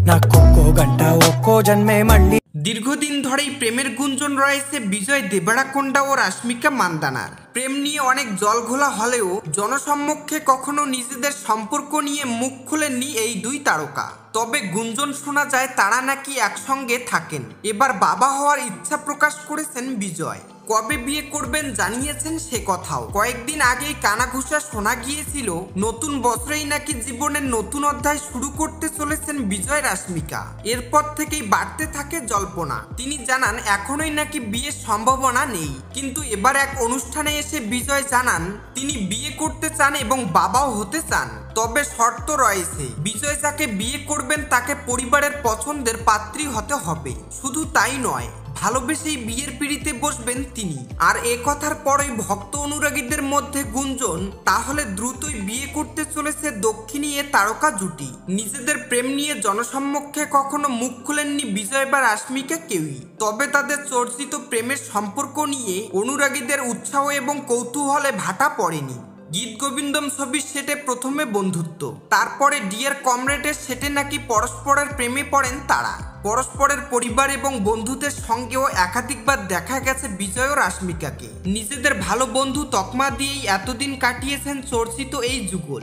నాకొక్కో గంట ఒక్కో జన్మే మళ్ళీ। দীর্ঘদিন ধরেই প্রেমের গুঞ্জন রয়েছে বিজয় দেবরাকোন্ডা ও রাশমিকা মান্দানার। প্রেম নিয়ে অনেক জলঘোলা হলেও জনসম্মুখে কখনো নিজেদের সম্পর্ক নিয়ে মুখ খুলেননি এই দুই তারকা। তবে গুঞ্জন শোনা যায় তারা নাকি একসঙ্গে থাকেন। এবার বাবা হওয়ার ইচ্ছা প্রকাশ করেছেন বিজয়। কবে বিয়ে করবেন জানিয়েছেন সে কথাও। কয়েকদিন আগেই কানাঘুষা শোনা গিয়েছিল নতুন বছরেই নাকি জীবনের নতুন অধ্যায় শুরু করতে চলেছেন বিজয় রাশমিকা। এরপর থেকেই বাড়তে থাকে জল্পনা। তিনি জানান এখনোই নাকি বিয়ের সম্ভাবনা নেই, কিন্তু এবার এক অনুষ্ঠানে এসে বিজয় জানান তিনি বিয়ে করতে চান এবং বাবাও হতে চান। তবে শর্ত রয়েছে, বিজয় যাকে বিয়ে করবেন তাকে পরিবারের পছন্দের পাত্রী হতে হবে। শুধু তাই নয়, ভালোবেসেই বিয়ের পিঁড়িতে বসবেন তিনি। আর এ কথার পরেই ভক্ত অনুরাগীদের মধ্যে গুঞ্জন তাহলে দ্রুতই বিয়ে করতে চলেছে দক্ষিণী এ তারকা জুটি। নিজেদের প্রেম নিয়ে জনসম্মুখে কখনো মুখ খুলেননি বিজয় বা রাশমিকা কেউই। তবে তাদের চর্চিত প্রেমের সম্পর্ক নিয়ে অনুরাগীদের উৎসাহ এবং কৌতূহলে ভাটা পড়েনি। গীত গোবিন্দম ছবির সেটে প্রথমে বন্ধুত্ব, তারপরে ডিয়ার কমরেডের সেটে নাকি পরস্পরের প্রেমে পড়েন তারা। পরস্পরের পরিবার এবং বন্ধুদের সঙ্গেও একাধিকবার দেখা গেছে বিজয় ও রাশমিকাকে। নিজেদের ভালো বন্ধু তকমা দিয়েই এতদিন কাটিয়েছেন চর্চিত এই যুগল।